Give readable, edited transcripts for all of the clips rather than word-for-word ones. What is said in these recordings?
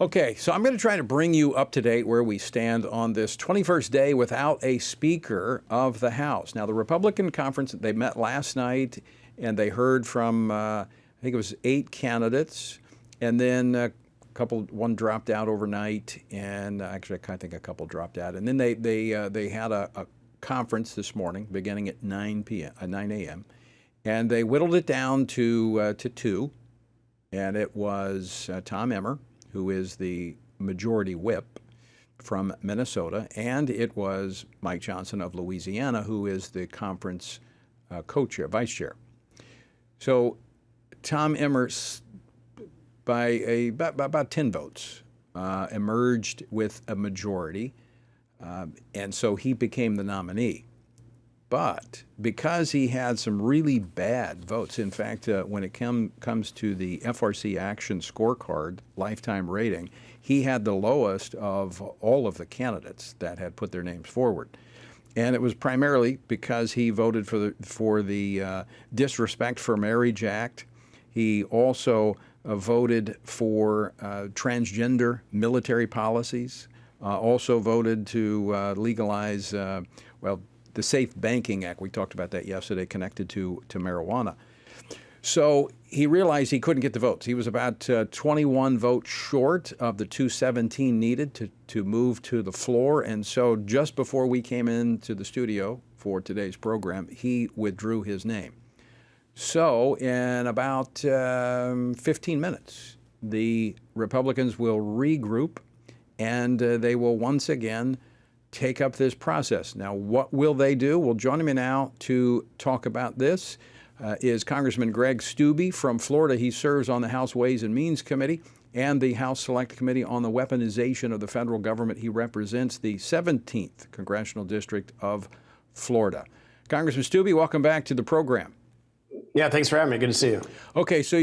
Okay, so I'm going to try to bring you up to date where we stand on this 21st day without a Speaker of the House. Now, the Republican conference, they met last night and they heard from, I think it was 8 candidates, and then one dropped out overnight, and actually I think a couple dropped out. And then they had a conference this morning beginning at 9 a.m., and they whittled it down to 2, and it was Tom Emmer, who is the majority whip from Minnesota, and it was Mike Johnson of Louisiana, who is the conference co-chair, vice chair. So Tom Emmer, by about 10 votes, emerged with a majority, and so he became the nominee. But because he had some really bad votes, in fact, when it comes to the FRC Action Scorecard lifetime rating, he had the lowest of all of the candidates that had put their names forward. And it was primarily because he voted for the Disrespect for Marriage Act. He also voted for transgender military policies, also voted to legalize, the Safe Banking Act. We talked about that yesterday, connected to marijuana. So he realized he couldn't get the votes. He was about 21 votes short of the 217 needed to move to the floor. And so just before we came into the studio for today's program, he withdrew his name. So in about 15 minutes, the Republicans will regroup, and they will once again take up this process. Now, what will they do? Well, joining me now to talk about this is Congressman Greg Steube from Florida. He serves on the House Ways and Means Committee and the House Select Committee on the Weaponization of the Federal Government. He represents the 17th Congressional District of Florida. Congressman Steube, welcome back to the program. Yeah, thanks for having me. Good to see you. Okay, so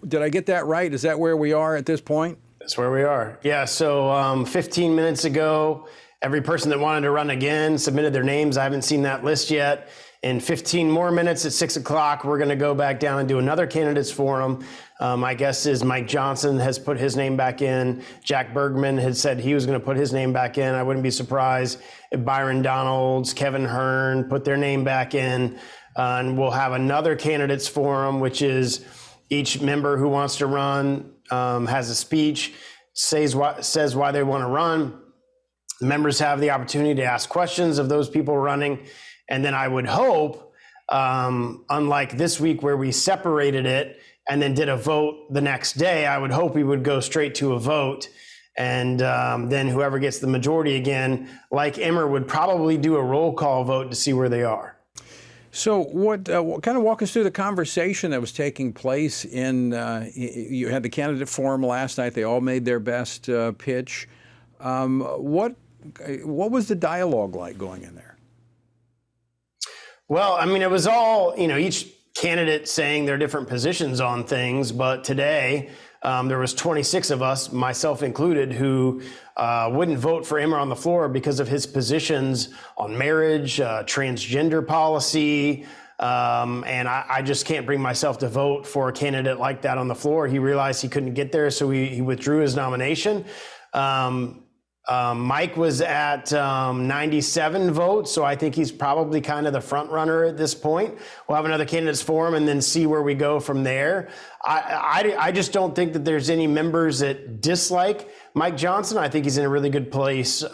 did I get that right? Is that where we are at this point? That's where we are. Yeah, so 15 minutes ago, every person that wanted to run again submitted their names. I haven't seen that list yet. In 15 more minutes at 6 o'clock, we're going to go back down and do another candidates forum. My guess is Mike Johnson has put his name back in. Jack Bergman had said he was going to put his name back in. I wouldn't be surprised if Byron Donalds, Kevin Hearn put their name back in. And we'll have another candidates forum, which is each member who wants to run has a speech, says why they want to run. The members have the opportunity to ask questions of those people running. And then I would hope, unlike this week where we separated it and then did a vote the next day, I would hope we would go straight to a vote. And then whoever gets the majority again, like Emmer, would probably do a roll call vote to see where they are. So what kind of walk us through the conversation that was taking place you had the candidate forum last night. They all made their best pitch. What was the dialogue like going in there? Well, I mean, it was all, each candidate saying their different positions on things. But today, there was 26 of us, myself included, who wouldn't vote for Emmer on the floor because of his positions on marriage, transgender policy. And I just can't bring myself to vote for a candidate like that on the floor. He realized he couldn't get there, so he withdrew his nomination. Mike was at 97 votes, so I think he's probably kind of the front runner at this point. We'll have another candidates forum and then see where we go from there. I just don't think that there's any members that dislike Mike Johnson. I think he's in a really good place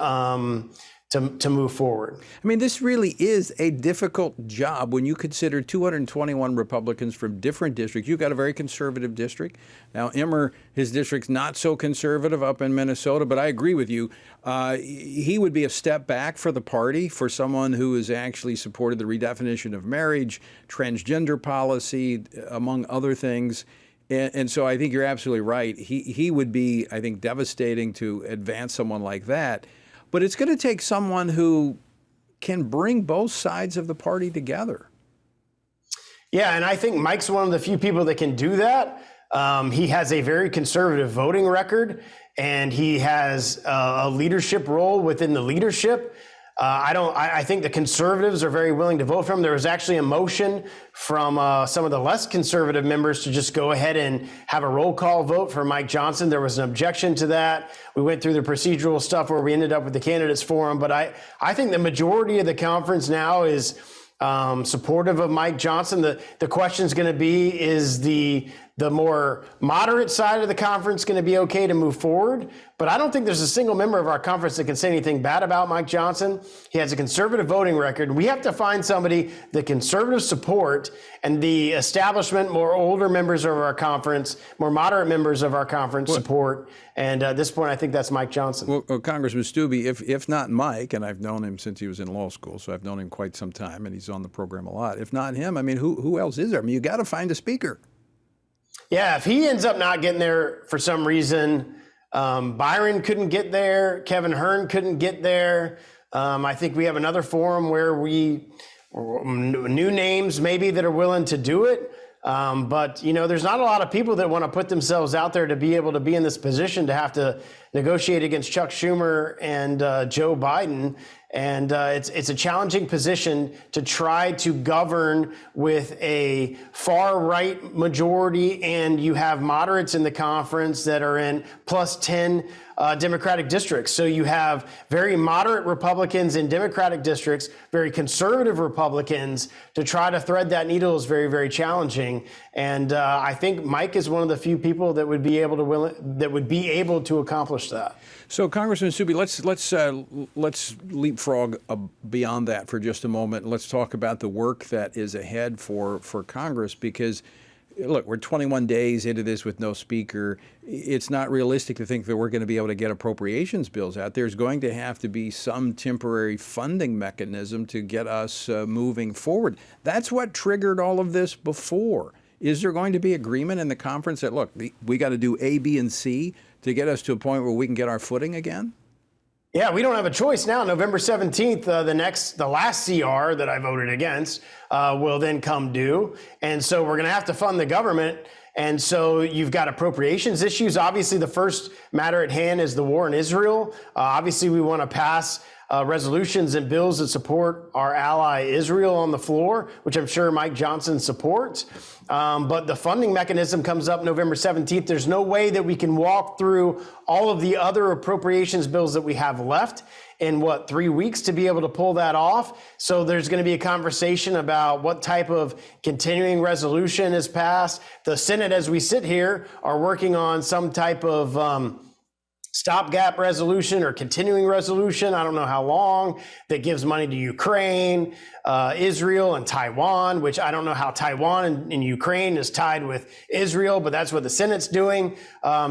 to move forward. I mean, this really is a difficult job when you consider 221 Republicans from different districts. You've got a very conservative district. Now, Emmer, his district's not so conservative up in Minnesota, but I agree with you. He would be a step back for the party, for someone who has actually supported the redefinition of marriage, transgender policy, among other things. And so I think you're absolutely right. He would be, I think, devastating to advance someone like that. But it's going to take someone who can bring both sides of the party together. Yeah, and I think Mike's one of the few people that can do that. He has a very conservative voting record, and he has a leadership role within the leadership. I think the conservatives are very willing to vote for him. There was actually a motion from some of the less conservative members to just go ahead and have a roll call vote for Mike Johnson. There was an objection to that. We went through the procedural stuff where we ended up with the candidates forum. But I think the majority of the conference now is supportive of Mike Johnson. The question is going to be, is the more moderate side of the conference going to be okay to move forward? But I don't think there's a single member of our conference that can say anything bad about Mike Johnson. He has a conservative voting record. We have to find somebody that conservatives support and the establishment, more older members of our conference, more moderate members of our conference support. And at this point, I think that's Mike Johnson. Well, Congressman Steube, if not Mike, and I've known him since he was in law school, so I've known him quite some time, and he's on the program a lot. If not him, I mean, who else is there? I mean, you got to find a speaker. Yeah, if he ends up not getting there for some reason, Byron couldn't get there, Kevin Hearn couldn't get there. I think we have another forum where new names maybe that are willing to do it. But, there's not a lot of people that want to put themselves out there to be able to be in this position to have to negotiate against Chuck Schumer and Joe Biden. And it's a challenging position to try to govern with a far right majority, and you have moderates in the conference that are in plus 10 Democratic districts. So you have very moderate Republicans in Democratic districts, very conservative Republicans. To try to thread that needle is very, very challenging. And I think Mike is one of the few people that would be able to accomplish that. So, Congressman Steube, let's leapfrog beyond that for just a moment. Let's talk about the work that is ahead for Congress, because look, we're 21 days into this with no speaker. It's not realistic to think that we're going to be able to get appropriations bills out. There's going to have to be some temporary funding mechanism to get us moving forward. That's what triggered all of this before. Is there going to be agreement in the conference that, look, we got to do A, B, and C to get us to a point where we can get our footing again? Yeah, we don't have a choice now. November 17th, the last CR that I voted against will then come due. And so we're going to have to fund the government. And so you've got appropriations issues. Obviously, the first matter at hand is the war in Israel. Obviously, we want to pass resolutions and bills that support our ally Israel on the floor, which I'm sure Mike Johnson supports. But the funding mechanism comes up November 17th. There's no way that we can walk through all of the other appropriations bills that we have left in 3 weeks to be able to pull that off. So there's going to be a conversation about what type of continuing resolution is passed. The Senate, as we sit here, are working on some type of stopgap resolution or continuing resolution, I don't know how long, that gives money to Ukraine, Israel, and Taiwan, which I don't know how Taiwan and Ukraine is tied with Israel, but that's what the Senate's doing.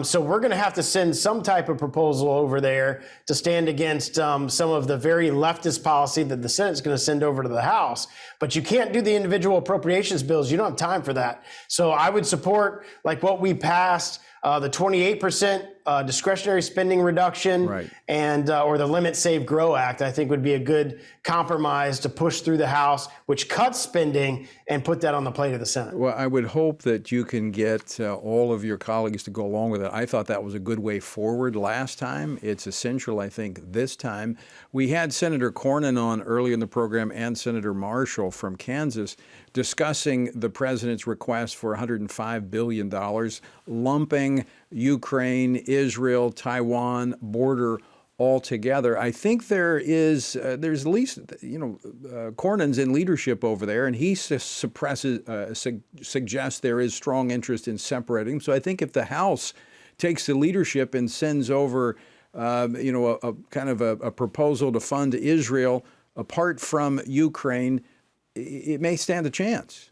So we're going to have to send some type of proposal over there to stand against some of the very leftist policy that the Senate's going to send over to the House. But you can't do the individual appropriations bills. You don't have time for that. So I would support like what we passed, the 28% discretionary spending reduction, right, and or the Limit, Save, Grow Act, I think would be a good compromise to push through the House, which cuts spending and put that on the plate of the Senate. Well, I would hope that you can get all of your colleagues to go along with it. I thought that was a good way forward last time. It's essential, I think, this time. We had Senator Cornyn on early in the program and Senator Marshall from Kansas discussing the president's request for $105 billion, lumping Ukraine, Israel, Taiwan border all together. I think there's at least, Cornyn's in leadership over there, and he suggests there is strong interest in separating. So I think if the House takes the leadership and sends over, a kind of a proposal to fund Israel apart from Ukraine, it may stand a chance.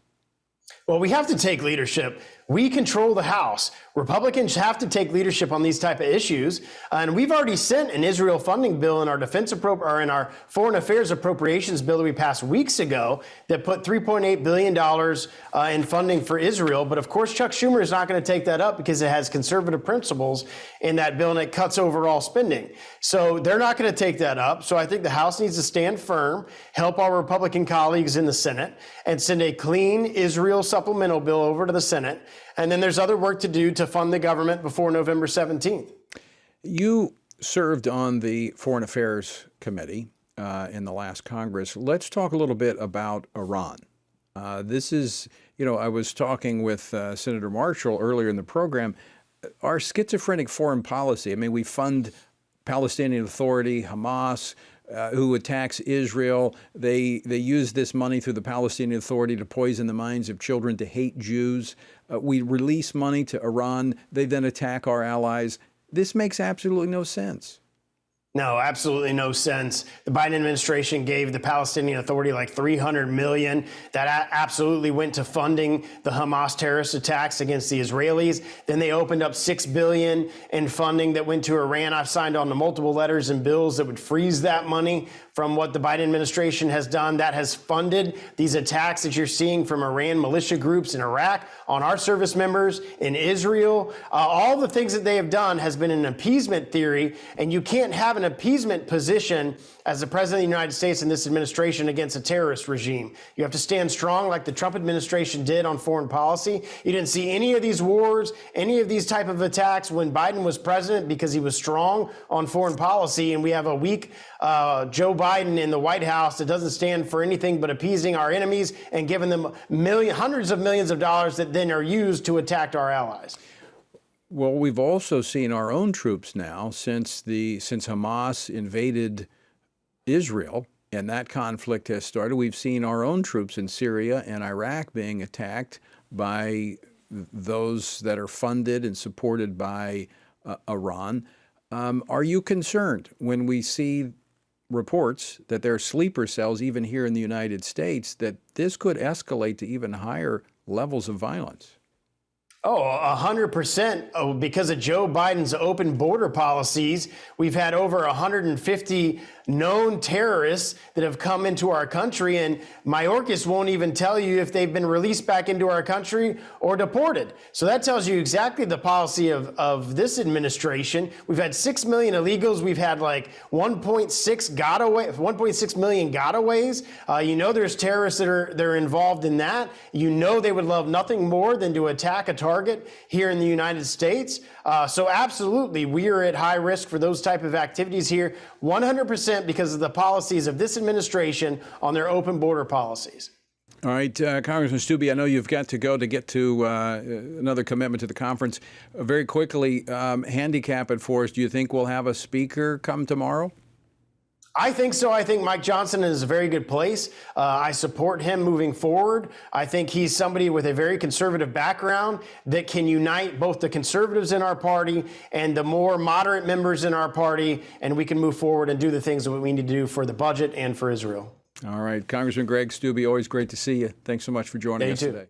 Well, we have to take leadership. We control the House. Republicans have to take leadership on these type of issues. And we've already sent an Israel funding bill in our in our foreign affairs appropriations bill that we passed weeks ago that put $3.8 billion in funding for Israel. But of course, Chuck Schumer is not going to take that up because it has conservative principles in that bill and it cuts overall spending. So they're not going to take that up. So I think the House needs to stand firm, help our Republican colleagues in the Senate, and send a clean Israel supplemental bill over to the Senate. And then there's other work to do to fund the government before November 17th. You served on the Foreign Affairs Committee, in the last Congress. Let's talk a little bit about Iran. This is, I was talking with Senator Marshall earlier in the program. Our schizophrenic foreign policy, I mean, we fund Palestinian Authority, Hamas, who attacks Israel. They use this money through the Palestinian Authority to poison the minds of children to hate Jews. We release money to Iran. They then attack our allies. This makes absolutely no sense. No, absolutely no sense. The Biden administration gave the Palestinian Authority like $300 million. That absolutely went to funding the Hamas terrorist attacks against the Israelis. Then they opened up $6 billion in funding that went to Iran. I've signed on to multiple letters and bills that would freeze that money from what the Biden administration has done. That has funded these attacks that you're seeing from Iran militia groups in Iraq on our service members in Israel. All the things that they have done has been an appeasement theory, and you can't have an appeasement position as the president of the United States in this administration against a terrorist regime. You have to stand strong like the Trump administration did on foreign policy. You didn't see any of these wars, any of these type of attacks when Biden was president because he was strong on foreign policy, and we have a weak Joe Biden in the White House that doesn't stand for anything but appeasing our enemies and giving them hundreds of millions of dollars that then are used to attack our allies. Well, we've also seen our own troops now since Hamas invaded Israel and that conflict has started. We've seen our own troops in Syria and Iraq being attacked by those that are funded and supported by Iran. Are you concerned when we see reports that there are sleeper cells even here in the United States that this could escalate to even higher levels of violence? Oh, 100%. Oh, because of Joe Biden's open border policies, we've had over 150 known terrorists that have come into our country, and Mayorkas won't even tell you if they've been released back into our country or deported. So that tells you exactly the policy of this administration. We've had 6 million illegals. We've had like 1.6 million gotaways. There's terrorists that are involved in that. They would love nothing more than to attack a target here in the United States. So absolutely, we are at high risk for those type of activities here, 100% because of the policies of this administration on their open border policies. All right, Congressman Steube, I know you've got to go to get to another commitment to the conference. Very quickly, handicap it for us. Do you think we'll have a speaker come tomorrow? I think so. I think Mike Johnson is a very good place. I support him moving forward. I think he's somebody with a very conservative background that can unite both the conservatives in our party and the more moderate members in our party, and we can move forward and do the things that we need to do for the budget and for Israel. All right. Congressman Greg Steube, always great to see you. Thanks so much for joining us today.